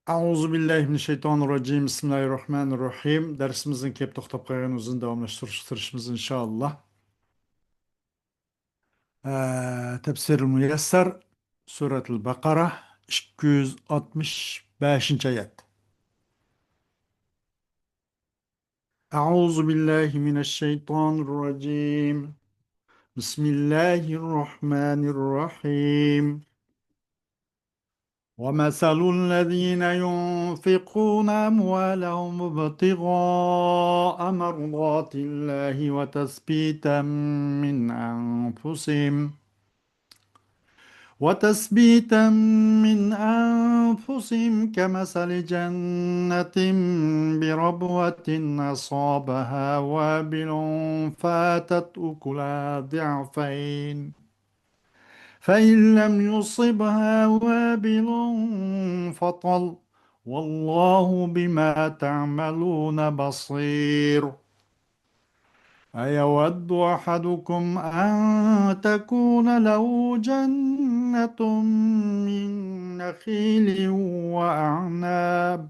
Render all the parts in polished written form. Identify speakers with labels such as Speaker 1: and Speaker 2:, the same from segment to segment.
Speaker 1: Euzubillahimineşşeytanirracim. Bismillahirrahmanirrahim. Dersimizin kep toxtab qolganımızın davamlaştırışımız inşallah. Tefsir-i Müyesser Suretul Bakara 265. ayet. Euzubillahimineşşeytanirracim. Bismillahirrahmanirrahim. ومثل الذين ينفقون أموالهم ابتغاء مرضات الله وتثبيتا من أنفسهم كمثل جنة بربوة أصابها وابل فآتت أكلها ضعفين فإن لم يصبها وابل فطل والله بما تعملون بصير أيود أحدكم أن تكون له جنة من نخيل وأعناب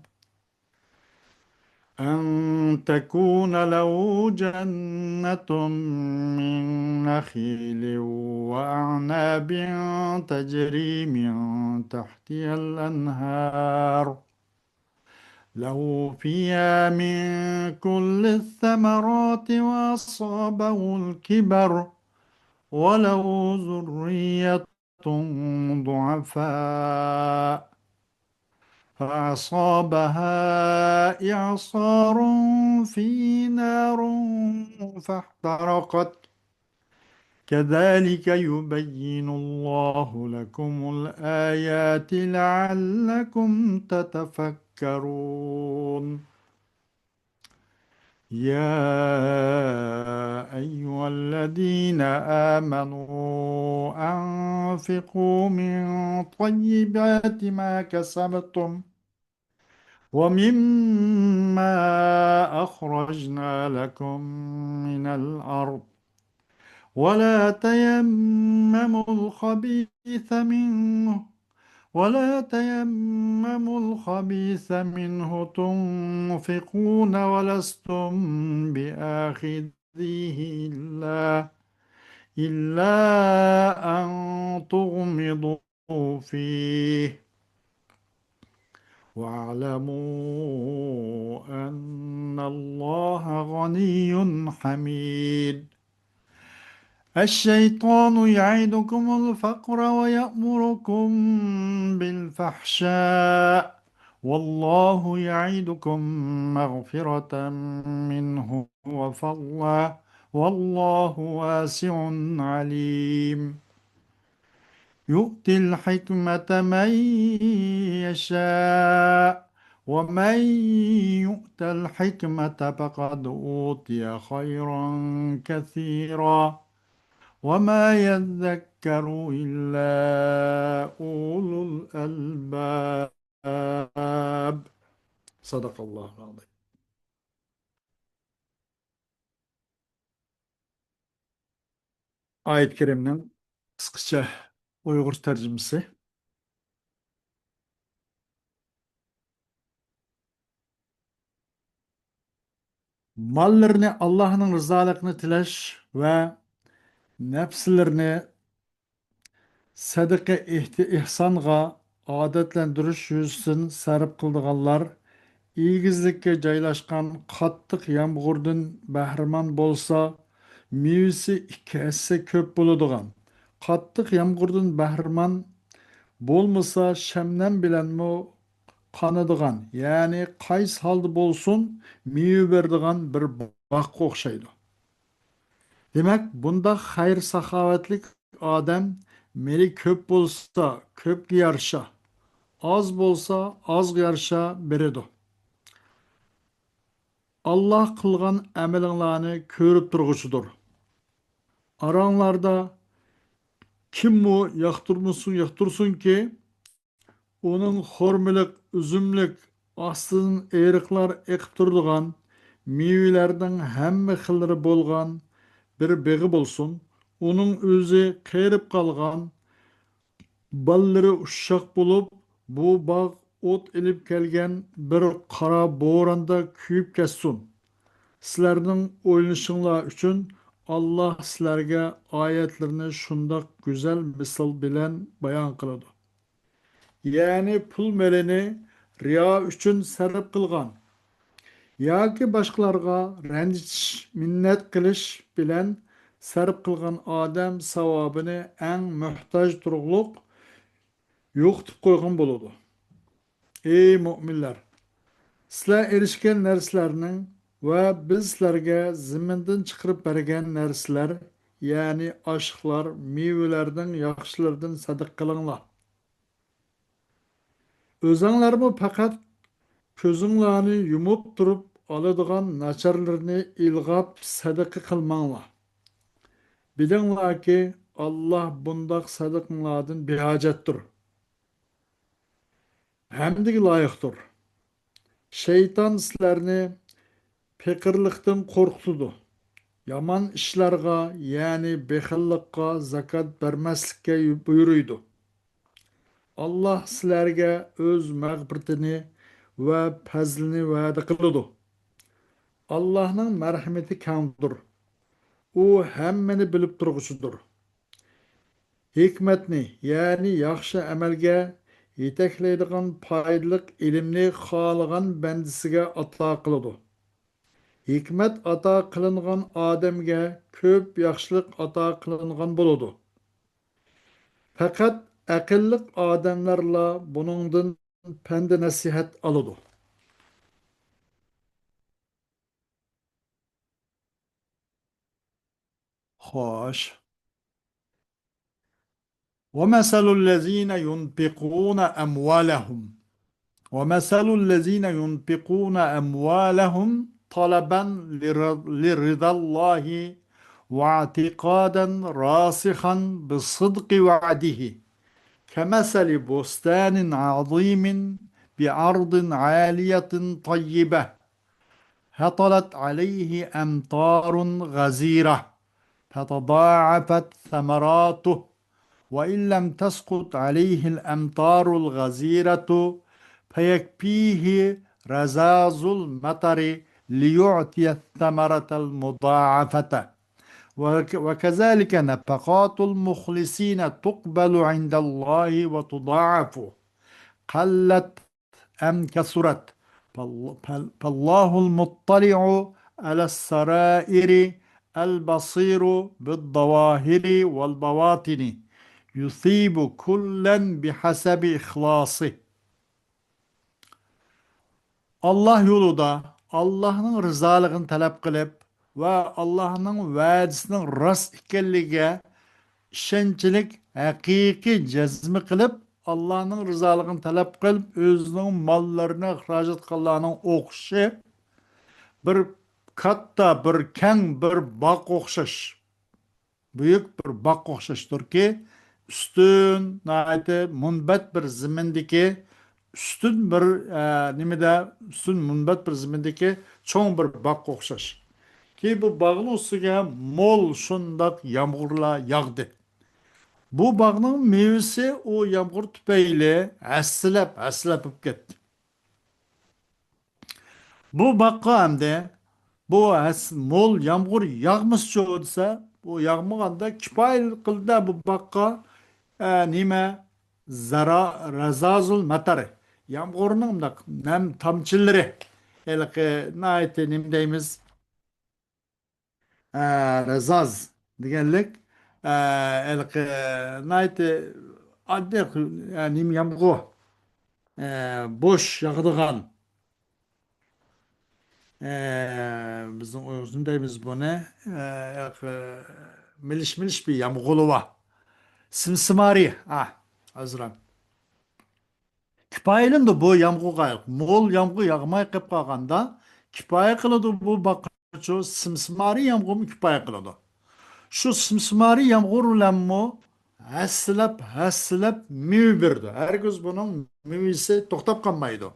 Speaker 1: أن تكون له جنة من نخيل وأعناب تجري من تحتها الأنهار له فيها من كل الثمرات وأصابه الكبر وله ذرية ضعفاء فأصابها إعصار في نار فاحترقت كذلك يبين الله لكم الآيات لعلكم تتفكرون يا أيها الذين آمنوا أنفقوا من طيبات ما كسبتم ومما أخرجنا لكم من الأرض ولا تيمموا الخبيث منه تنفقون ولستم بآخذيه إلا أن تغمضوا فيه واعلموا أن الله غني حميد الشيطان يعدكم الفقر ويأمركم بالفحشاء والله يعدكم مغفرة منه وفضلا والله واسع عليم يؤتي الحكمة من يشاء ومن يؤت الحكمة فقد أوتي خيرا كثيرا وما يذكر إلا أولو الألباب صدق الله العظيم. Ayet-i Kerim'in kısaca Uygur tercümesi. Mallarını Allah'ın rızalığını tileş ve nefslerini sadaka ihsanға adetlendiriş yüzsün sarıp kıldıganlar İgizlikке жайлашқан қаттық ямғырдың бәһріман болса, мейвесі ikki есе көп болыдыған. Қаттық ямғырдың бәһріман болмаса, шәмнен біленмі қаныдыған. Yani қайс halde болсын, meyve berdiğan bir baqqa оқшайды. Demek, bunda hayır sahavetlik adam, meli köp bolsa, köp yarışa, az bolsa, az yarışa beredi. Allah kılgan əməlinglarni körüp turğusudur. Aranlarda kim mu yaxtırsun ki, onun hormilik, üzümlik, aslının eğriklar ekip turduğan, meyvelerden hemme xilleri bolgan bir beği bolsun, onun özü qeyrip kalgan, balları uşak bulup, bu bağ o't ilib kelgan bir qora bo'ronda kuyib ketsin. Sizlarning o'ylanishinglar uchun Alloh sizlarga oyatlarini shundoq go'zal misol bilan bayon qiladi. Ya'ni pul melini riyo uchun sarf qilgan yoki boshqalarga ranjitish, minnat qilish bilan sarf qilgan odam savobini eng muhtoj turug'liq yo'qitib qo'ygan bo'ladi. Ey mu'minlar, sizlar erishgan narsalarning va biz sizlarga zimmindan chiqarib bergan narsalar, ya'ni oshliqlar, mevalarning yaxshilaridan sadaqa qilinglar. O'zinglarmi faqat ko'zinglarni yumib turib oladigan nacharlarni ilg'ab sadaqa qilmanglar. Bilinglarki, Alloh bundoq sadaqalardan behojatdir. Hamdiga loyiqdir. Shayton sizlarni pekirlikten korkutudu. Yaman işlerga, yani bexillikka, zakat vermeslikka buyuruydu. Allah sizlerge öz mağfiretini ve fazlini vaadi kılıdı. Allah'ın merhameti kamdır. O hemmeni bilip durgusudur. Hikmetni, yani yaxşı amelge yetekleydiğin paydalık ilimni xalıgan bendisiga ata kılıdı. Hikmet ata kılıngan adamga köp yaxşılık ata kılıngan boludu. Fakat akıllık adamlarla bunundan pende nasihat alıdı. Hoş. وَمَثَلُ الَّذ۪ينَ يُنْفِقُونَ أَمْوَالَهُمْ وَمَثَلُ الَّذ۪ينَ يُنْفِقُونَ أَمْوَالَهُمْ طَلَبًا لِرِضَى اللّٰهِ وَاعْتِقَادًا رَاسِخًا بِصِدْقِ وَعْدِهِ كمثل بستان عظيم بعرض عالية طيبة هطلت عليه أمطار غزيرة فتضاعفت ثمراته وإن لم تسقط عليه الأمطار الغزيرة فيكفيه رذاذ المطر ليعطي الثمرة المضاعفة وكذلك نفقات المخلصين تقبل عند الله وتضاعف قلت أم كثرت فالله المطلع على السرائر البصير بالظواهر والبواطن يصيب كلا بحسب إخلاصه. Allah yolunda Allah'ın rızalığını talep kılıp ve Allah'ın vaadisinin rast ikenliğe işençilik, hakiki cezmi kılıp Allah'ın rızalığını talep kılıp özünün mallarını ihracat kıllarının okşu bir katta, bir keng, bir bak okşaş. Büyük bir bak okşaştır ki üstün, munbet bir zimindeki üstün bir üstün munbet bir zimindeki çoğun bir bak okşaş. Ki bu bağın üstüge mol şundak yağmurla yağdı. Bu bağın meyvesi o yağmur tüpeyle əslep gitti. Bu bakka hem de bu mol yağmur yağmış olsa bu yağmaganda kifayet kıldı bu bakka nime razazul matarı. Yağmurun da nem tamçıları. Elke naite nim deyimiz razaz diyenlik elke naite adde nim yağmur boş yağdıgan bizim oyun deyimiz bu ne miliş bir yağmurlu var. Simsimari. Azram. Kipayelim de bu yağmur kayık. Mol yağmur yağmay kıp kalganda kipaye kılıdı bu bakıcı simsimari yağmur mu kipaye kılıdı. Şu simsimari yağmur ulan mı hassilep mivi birdi. Herkes bunun mivisi toktap kalmaydı.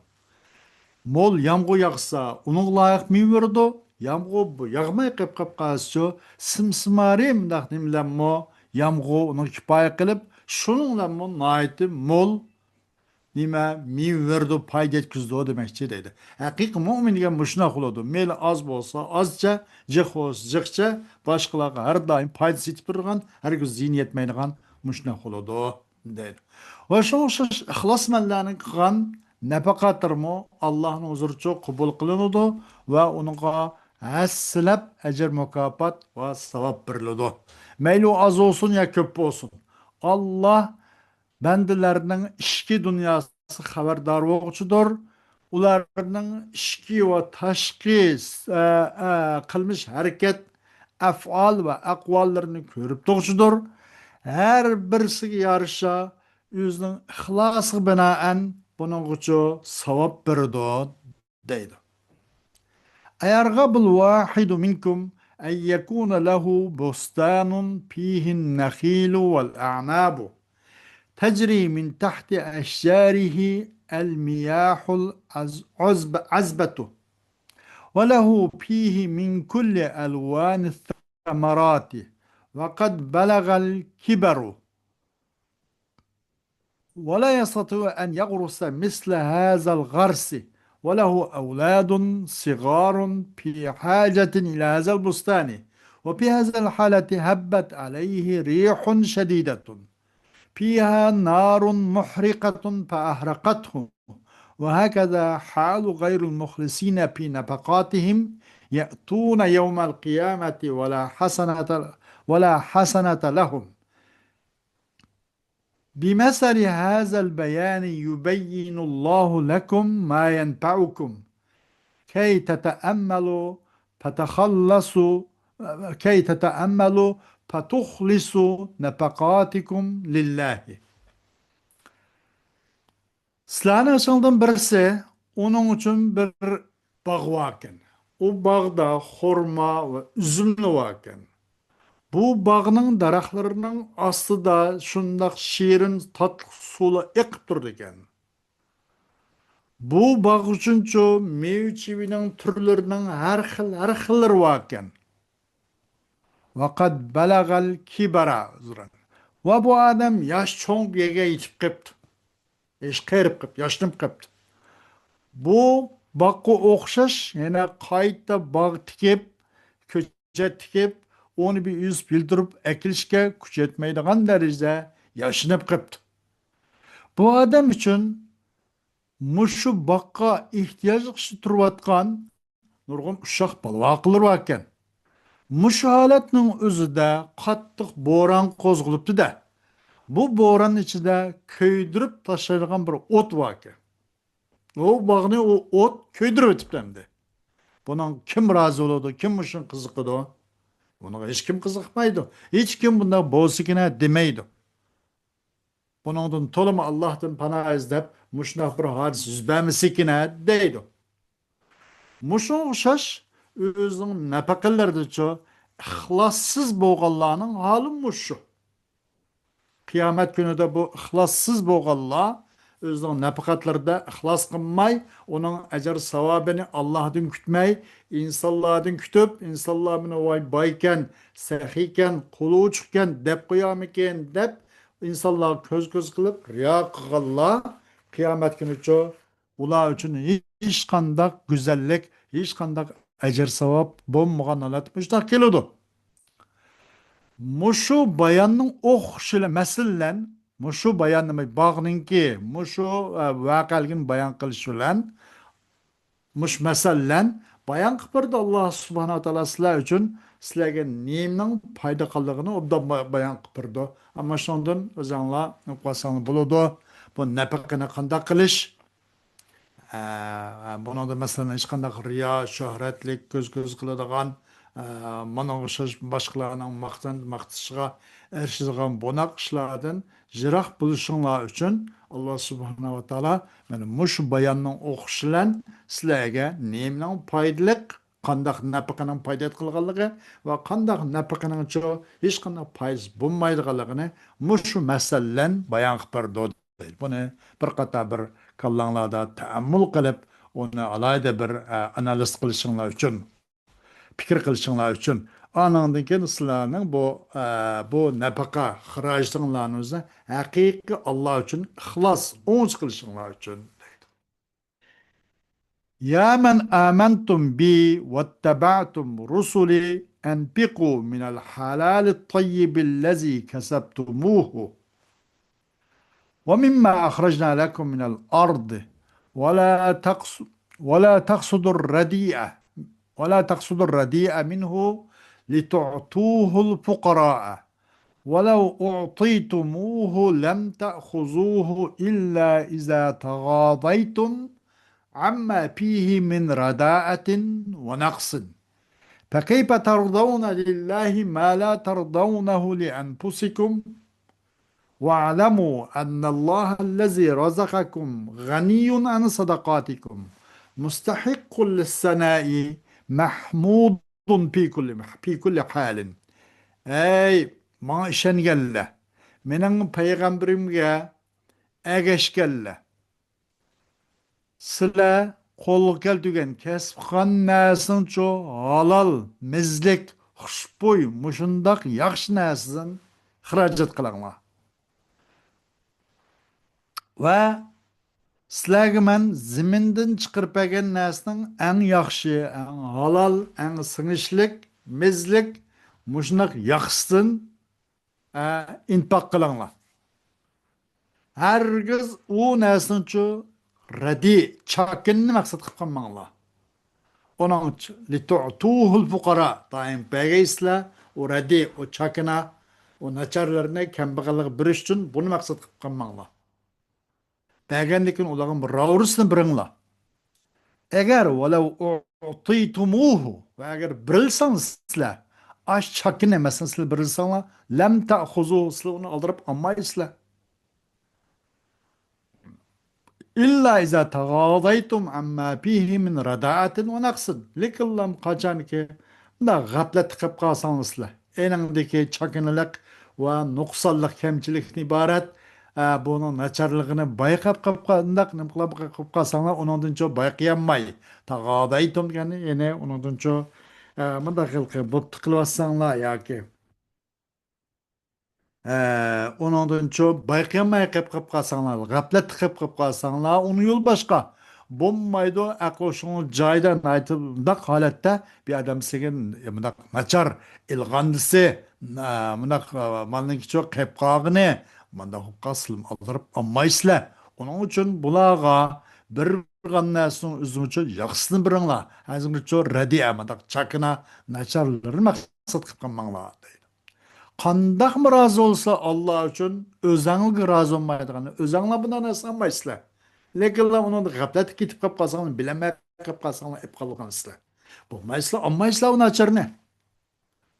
Speaker 1: Mol yağmur yağsa onun layık mivi birdi. Yağmur bu yağmay kıp kalgası simsimari mdak nimlen mı yağmur onu kipaye kılıp şununla mı naiti mol nima min verdi payda etkizdi demekçi deydi. Haqiqiy mo'min degan mushunaq bo'ladi. Meyli az bo'lsa, ozcha, jiq bo'lsa, jiqcha, boshqalarga har doim foydasi yetib turgan, hargiz ziyon yetmaydigan mushunaq bo'ladi deydi. Va shu o'xshash ixlosmandlarning qilgan nafaqatirmi Allohning huzuriga qabul qilinadi va uningga hassilab ajr mukofot va savob beriladi. Mayli u oz bo'lsin yo ko'p bo'lsin. Alloh bandalarning ishki dunyosi xabardor bo'luvchidir. Ularning ishki va tashqi qilmish harakat, af'ol va aqvollarini ko'rib turuvchidir. Her birisiga yarasha o'zining ixlosiga binoan buning uchun savob beradi deydi. أيرغب الواحد منكم أن يكون له بستان فيه النخيل والأعناب تجري من تحت أشجاره المياه العذبة وله فيه من كل ألوان الثمرات وقد بلغ الكبر ولا يستطيع أن يغرس مثل هذا الغرس وله أولاد صغار في حاجة إلى هذا البستان وفي هذه الحالة هبت عليه ريح شديدة فيها نار محرقة فأحرقته وهكذا حال غير المخلصين في نفقاتهم يأتون يوم القيامة ولا حسنة لهم. بمثل هذا البيان يبين الله لكم ما ينفعكم كي تتأملوا فتخلصوا نفقاتكم لله. Sizlarning ichingizdan birisi uning uchun bir bog' varken. U bog'da xurmo va uzumni varken. Bu bog'ning daraxtlarining ostida shundoq shirin tatli suvi eqib turdi ekan. Bu bog' uchunchu meva-chevaning turlarining har xillari bor ekan. Vaqad balagal kibara. Va bu odam yosh cho'ng yerga yetib qolibdi. Qerib qolib, yoshnab qolibdi. Bu bog'ga o'xshash yana qayta bog' tikib, ko'chat tikib, onu bir yüz bildirip ekilişke güç etmeydiğen derecede yaşanıp qıptı. Bu adam için muşu bakka ihtiyaç kişi turvatkan nurgun uşaq balvaqılır varken muşu halatının özü de qattiq boran qozguluptu da bu boranın içinde köydürüp taşıyırgan bir ot varken o bağını o ot köydürüp etiplendi. Bunun kim razı oldu, kim muşun kızıqıdı o? Buna hiç kim kızıkmaydı. Hiç kim bunda bozukine demeydi. Bunun toluma Allah'tan pana izlep muşnaq bir hadis yüzbemisikine deydi. Muşun şaş özünün nepakillerdi ço ixlassız boğallarının halı muşu. Kıyamet günü de bu ixlassız boğallar özünün nefakatlarda ixlas kılmay, onun ecer savabını Allah'tan kütmey, insanlardan kütüp, insanlar buna vay bayken, sehiyken, kulu uçukken, dep kıyamiken, dep, insanlar köz kılıp, riya kıgallar, kıyamet günü ço, ular için hiç kandak güzellik, hiç kandak ecer savab, bommuğan alatmışlar kilodu. Muşu bayanın şöyle meselen, muşu bayanı bağınınki, muşu vakalgin bayan kılışılan, muş meselen, bayan kıpırdı Allah subhanahu wa ta'ala sizler için, sizlerge neyimden payda kaldığını obda bayan kıpırdı. Ama şundan özanla nukvasanı buludu, bu nepekine kanda kılış, bunu da mesela hiç kanda riya, şöhretlik, göz kılıdığın, mana o'xshash boshqalarning maqtishiga erishadigan bunaqa ishlardan jiroq bo'lishinglar uchun Alloh subhanahu va taolo mana mushu bayonning o'qishidan sizlarga nening foydaliq, qandoq nafaqaning foyda qilganligi va qandoq nafaqaning hech qanday foyz bo'lmaydiganligini mushu masaladan bayon qilib berdi. Buni bir qator bir kallanglarda ta'ammul qilib, uni alayda bir analiz qilishinglar uchun fikr qilishinglar uchun. Anandan keyin sizlarning bu nafaqa xarajlaringizni haqiqiy Alloh uchun ixlos o'nch qilishinglar uchun. يا من آمنتم بي واتبعتم رسلي أنفقوا من الحلال الطيب الذي كسبتموه ومما أخرجنا لكم من الأرض ولا تقص ولا تقصدوا الرديئة ولا تقصدوا الرديئة منه لتعطوه الفقراء ولو أعطيتموه لم تأخذوه إلا إذا تغاضيتم عما فيه من رداءة ونقص فكيف ترضون لله ما لا ترضونه لأنفسكم واعلموا أن الله الذي رزقكم غني عن صدقاتكم مستحق للثناء محمود في كل حال. Ey bana işengelle, menin peygamberimge ergeşkelle, sile kol keltügen kesbkan näsin ço halal, mezlik, hoşboy, muşundak yaxşı näsin xirajat kılanglar. Ve sizlarga men zimindan chiqarib bergan narsaning eng yaxshi, eng halol, eng singishlik, mezlik mushunaq yaxshisidan infoq qilinglar. Hargiz u narsani chu radi, chakinni maqsad qilib qolmanglar. Onun litu'tuhul fuqara daim bergaysizlar, o radi, o chakina, o nacharlarni kambag'allik berish uchun buni maqsad qilib qolmanglar. Bergendikin uların bir ravrısını birinla. Eğer velev u'titumuhu ve eğer birilseniz sizler aş çakin emesin sizler birilseniz lem ta'khuzu sizler onu aldırıp almayısızlar. İlla iza tağadaytum amma fihi min radaatin ve naqsin. Likillam kaçan ki da gaflet kıp kalsanız sizler. Enindeki çakinilik ve nuksallık kemçilikten ibaret. Bunun nacharligini bayqab qolib nim qilib qolsanglar undan cho bayqayolmay taqodaytum degani yana undan cho bunday qilib bo'pti qilyapsanglar yoki undan cho bayqayolmay qolib qolsanglar g'aflat qilib qolsanglar uni yo'l boshqa bo'lmaydi. aql shuni joyidan aytib bunday holatda bir odam sizga bunday nachar ilg'andisi bunday malning cho qilib qolg'ini manda hukasılım aldırıp ammaysizlar. Onun için bulağa bir gannasyň özüň üçin ýaxşysyny biringlar. Hazırky ço radi amada çakına naçarlary maksat kılıp qalmanglar deydi. Qandaq mı razı olsa Allah üçün özüňiz razı olmaýdygany özüňler bundan asanmaysızlar. Lekin onu gaflet ketip qap qalsaňlar bilemä qap qalsaňlar ep qalgansızlar. Bolmaysızlar ammaysızlar onu açarny.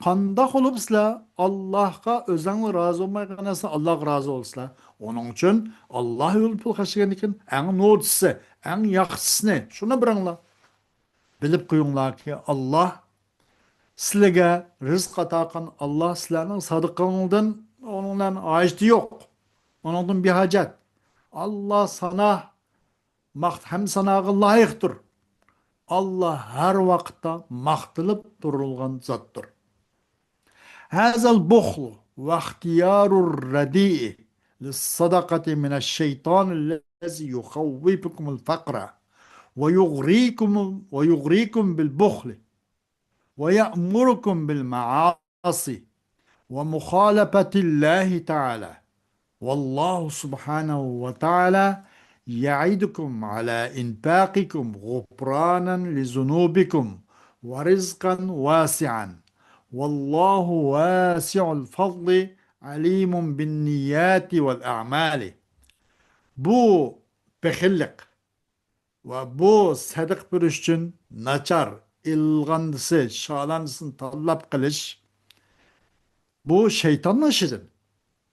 Speaker 1: Qandaq olup sizler Allah'a özüňiz razı olmaýansa Allah razı olsuzlar. Onun için Allah yol pul kaçırganikin en nurçisi, en yaxşısını şuna bırakınlar. Bilip koyunlar ki Allah sizlerge rızk atakan Allah sizlerinin sadıklarından onunla acıtı yok. Onundan bir hacet. Allah sana hem sana layıktır. Allah her vakitte maktılıp durulgan zattır. Hazal bukhlu ve ihtiyarur radi'i للصدقة من الشيطان الذي يخوفكم الفقر ويغريكم بالبخل ويأمركم بالمعاصي ومخالفة الله تعالى والله سبحانه وتعالى يعدكم على إنفاقكم غفرانا لذنوبكم ورزقا واسعا والله واسع الفضل alimun bin niyati vel a'mali. Bu bekillik ve bu sadık bir için naçar, ilgandisi, şalansın talap kılış bu şeytanın işidir.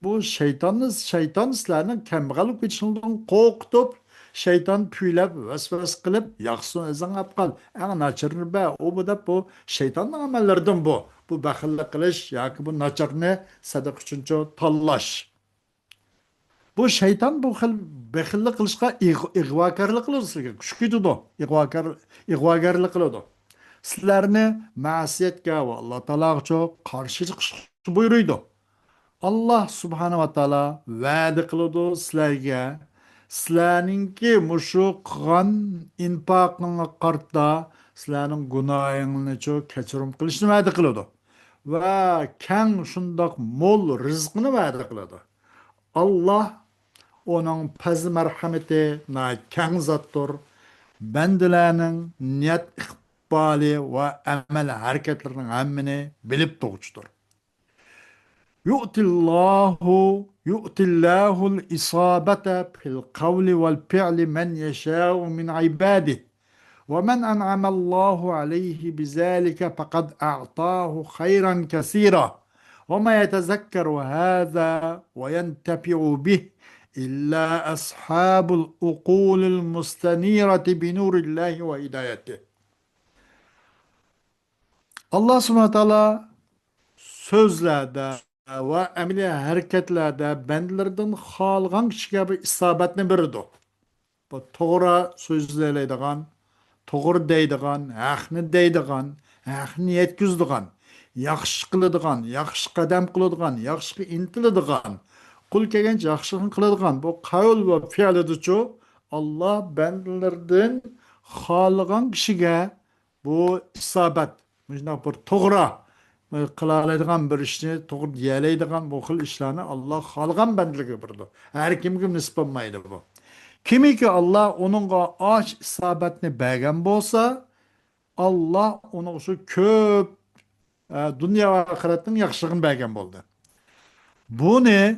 Speaker 1: Bu şeytan sizlerinin kemgalık biçiminden korkutup şeytan püylep vesves kılıp yaksın ezan apkal. En naçarını be o bu da bu şeytanın amellerden bu. Bu bakıllık kılış ya ki bu naçarını sadık için çok tallaş. Bu şeytan bu bakıllık kılışka igvakarlık kılır. Şüküdü do. İgvakarlık kılır. sizlarni ma'siyatga va Alloh taologa qarshi chiqishni buyuruydi. Allah subhanahu va taolo va'da qiladi sizlarga, sizlarningki mushu qilgan infoqingga qarta sizlarning gunohinglarni kechirim qilishni va'da qiladi va keng shundoq mo'l rizqni va'da qiladi. Allah onun fazl marhamati keng zotdir. Bendilerinin niyet ikbali ve amel hareketlerinin hammini bilip doğuştur. Yu'tillahu l-isabete fil kavli vel fi'li men yeşâ'u min ibadih. ومن أنعم الله عليه بذلك فقد أعطاه خيرا كثيرا وما يتذكر هذا وينتفع به إلا أصحاب العقول المستنيرة بنور الله وهدايته. Allah subhanahu teala sözlerde ve emri hareketlerde bendilerden halgan kişiye bir isabetini birdi. Bu doğru sözleydigan, doğru deydigan, haqni deydigan, haqni yetkizdigan, yaxshi qiladigan, yaxshi qadam qiladigan, yaxshi intiladigan, qul kelgancha yaxshilikni qiladigan bu qawl va fe'lidichu Allah bendilerden xolgan kishiga bu isabet, shundoq bir to'g'ri qila oladigan bir ishni to'g'ri deyalaydigan bu xil ishlarni Allah xolgan bandalarga berdi. Har kimga nisbat bo'lmaydi bu. Kimiki Allah onunğa aç isabetini bergen bolsa, Allah onun şu köp dünya ve ahiretin yaxşılığını bergen boldu. Bunu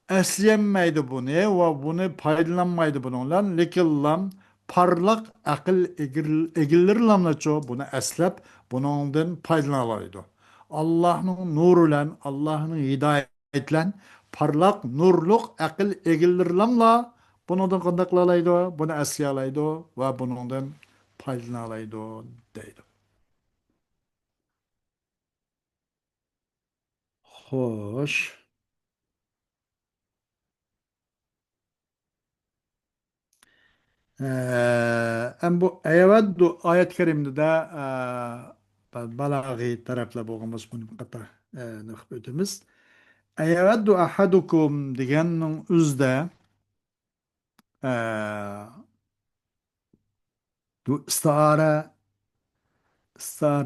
Speaker 1: eslenmeydi bunu ve bunu paydalanmaydı bununla. Lekin parlak akıl egillerle bunu eslep bunundan paydalanıyordu. Allah'ın nuruyla, Allah'ın hidayetle parlak nurluk akıl egillerle bunundan kandaklalaydı, bunu esyalaydı ve bunundan paydalanıyordu deydi. Hoş. Hem bu eyaveddu ayet-i kerimde de balaghi tarafla boğumuz bunu kata nükhbetimiz. Eyaveddu ahadukum degenin üzde du istare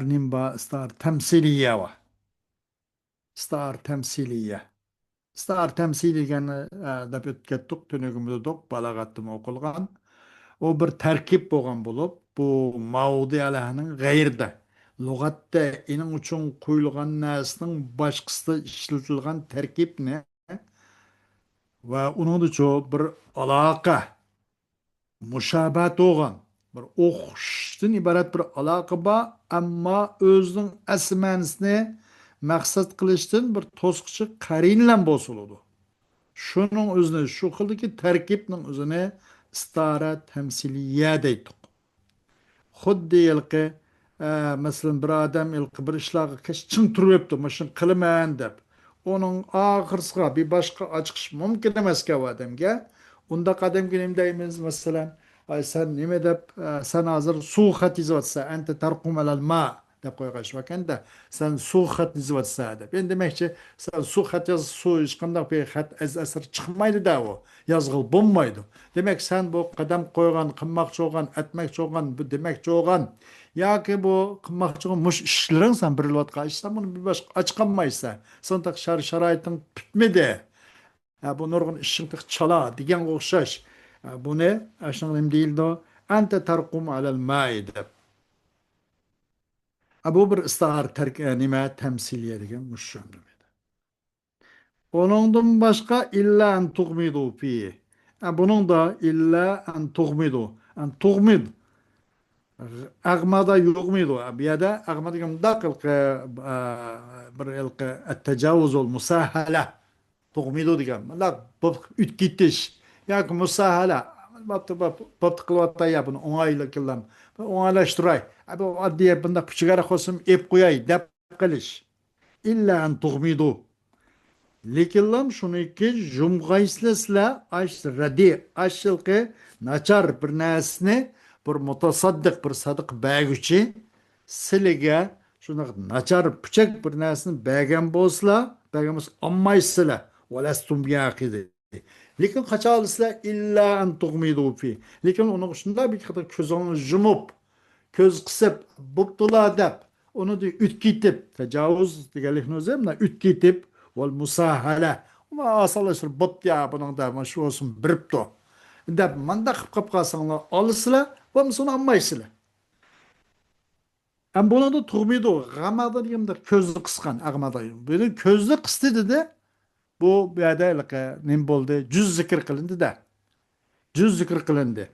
Speaker 1: nimba istare temsiliye var. İstare temsiliye. İstare temsiliye da bütkettuk tünükümüzü dok balagattım okulgan. O bir terkip boğan bulup bu maudi alahının gayrda. Lugatta inin üçün kuyulgan nesinin başkısı işletilgan terkip ne? Ve onun da çoğu bir alaka, müşabahat oğan, bir oxuştan ibaret bir alaka ba, ama özünün esmenisini maksat kılıştın bir tosqıcı karinle bozuldu. Şunun özüne, şu kıldaki terkipnin özüne istara temsiliye deydik. Xuddi yılqı mesela bir adam yılqı bir işlağı çın turup yaptı, maşın kılımayan dep. Onun ahırsıga bir başka açıkış mümkün emas ki o adamga. Onda kadem günüm deyimiz mesela ay sen nime dep sen hazır su xat izvatsa ente tarqum alal ma dep koygaş vakanda sen su xat izvatsa dep. Ben demekçi sen su xat yaz su işkanda bir xat az asır çıkmaydı da o. Yazgıl bulmaydı. Demek sen bu kadem koygan, kımmakçı olgan, etmekçi olgan, bu demekçi olgan ya ki bu kımmakçı olgan muş işlerin sen bir lotka işten bunu bir başka açıklamaysa sen tak şaraytın bitmedi. Ya bu nurgun işin tak çala digen okşaş. Bu ne? Aşağıdayım değildi o. Ente tarkum alel maide. Bu bir istihar nime temsiliye degen muş. Onundan başka illa en tuğmidu fi. Bunun da illa en tuğmidu. En tuğmid. Agmada yuğmidu. Biyada agmada yumdak bir el-tecavuz ol musahala. Tuğmidu diyen. La bu üt gittiş. Ya ki musahala. Baptı kılvatta ya bunu onayla kıllam. Onaylaştıray. Bu addiye bunda küçükara kosum ep koyay. Dep kılış. İlla en tuğmidu. Lekin shuniki jumg'aysizlar radi ashilqi nachar bir narsani bir mutasaddiq bir sadiq berguchi sizlarga shunaqa nachar puchak bir narsani bergan bo'lsalar, olmaysizlar. Valastum biaqidi. Lekin qachonlisizlar illa an tug'midu fi. Lekin uni shunday bir qadar ko'zingizni yumib, ko'z qisib, bo'ptilar deb, uni de ütkitib, tajovuz deganlikni o'zi ham ütkitib val musahala. Uni osonlashtirib bo'pti ya buning da mana shu olsin biribdi. Deb manda qilib qolsanglar, olasizlar, bo'lmasa olmaysizlar. Hem buna da tug'maydi. G'amada deganda ko'zni qisqan ag'mada. Buni ko'zni qisdi dedi. Bu yerda nima bo'ldi? Juz zikr qilindi-da. Juz zikr qilindi.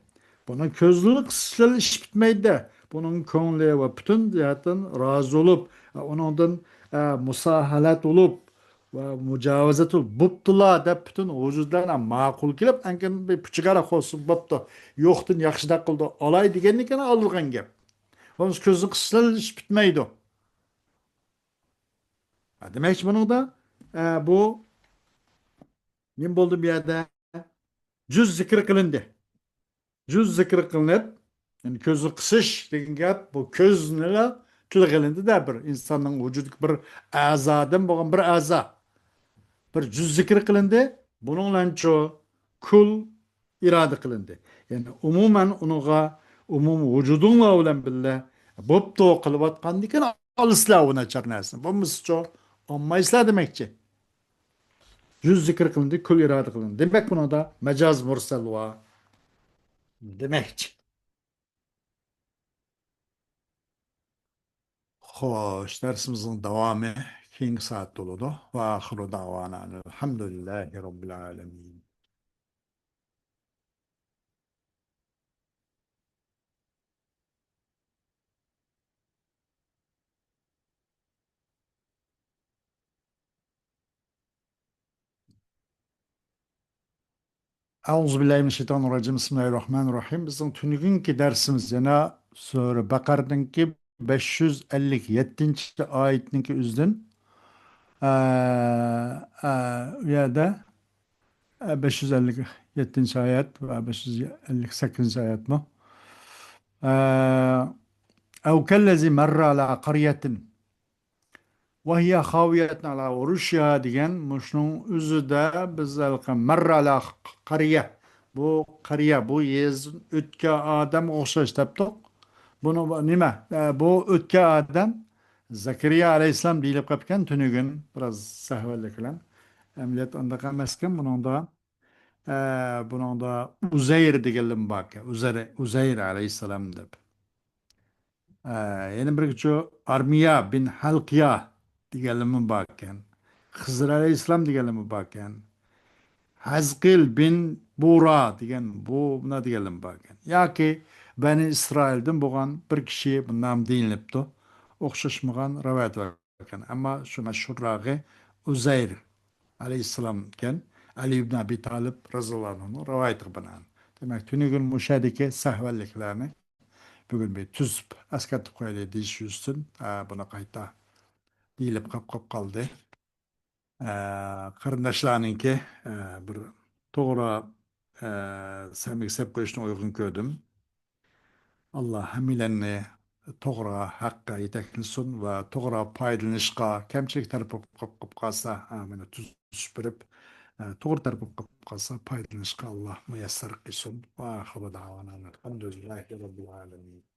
Speaker 1: Buni ko'zni qisishlar ish bitmaydi. Buning ko'ngli va butun jihatdan rozi bo'lib, uningdan musahalat bo'lib va mujovazat bo'ptilar deb butun vujudlarga ma'qul kelib, ankin bir puchigara qo'ysin bo'pti. Yo'qdan yaxshidak qildi. Olay degannikana olgan gap. Onun ko'zni qisishlar ish bitmaydi. Demek ki bunun da bu nima bo'ldi bu yerda? Juz zikr qilindi. Juz zikr qilinib, yani ko'zni qisish degan gap bu ko'zni til qilindi-da bir insonning vujudiga bir a'zodan bo'lgan bir a'zo. Bir juz zikr qilindi. Buninglancho kul iroda qilindi. Yani umuman unuga umum vujudingla bilan billa bo'pti qilayotgandikan olislar uni nachar narsa. Bo'lmasa olmaysizlar demakchi. Yüz zikr kılındı, kul irade kılındı. Demek buna da mecaz mursal var demek. Hoş, dersimizin devamı keyingi saat doludu. Ve ahiru davana elhamdülillahi rabbil alemin. Euzubillahimineşşeytanirracim. Bismillahirrahmanirrahim. Bizim tünügünki dersimiz yana Sure Bakar'daki 557. ayetninki üzdün. Ya da 557. ayet ve 558. ayet mi? أو كالذي مر على قرية وهي خاوية على عروشها degan muşnun üzüde bizalqa marra ala qariya bu qariya bu yez o'tga odam o'xshash debdiq buni nima bu o'tga odam Zakariya alayhissalom deyilib qolgan tunugin biroz sahvalik bilan amaliyot undaqa emaskan buningda Uzayr deganlar bor Uzayr alayhissalom deb yana bir Armiya bin Halkiya deganlimi bor ekan. Xizr alayhissalom deganlimi bor ekan. Hazqil bin Bura degan bu nima deganlimi bor ekan. Yoki Bani Isroildan bo'lgan bir kishi bundan deyilibdi. O'xshashmagan rivoyat bor ekan. Ammo shu mashhurrog'i Uzayr alayhissalom ekan. Ali ibn Abi Talib roziyallohu anhu rivoyat qilgan. Demak, tunugun mushadiki sahvalliklarni bugun bir tuzib askatib qo'yaylik deyish uchun buni qayta deyilib qolib qoldi. Qarindoshlarninki bir to'g'ri samimiy hisob qo'yishni uyg'un ko'rdim. Alloh hammalarni to'g'ri haqqa yetaklasin va to'g'ri foydalanishga kamchilik taraf qilib qolsa mana tuzib berib to'g'ri taraf qilib qolsa foydalanishga Alloh muyassar qilsin. Va alhamdulillahi robbil alamin.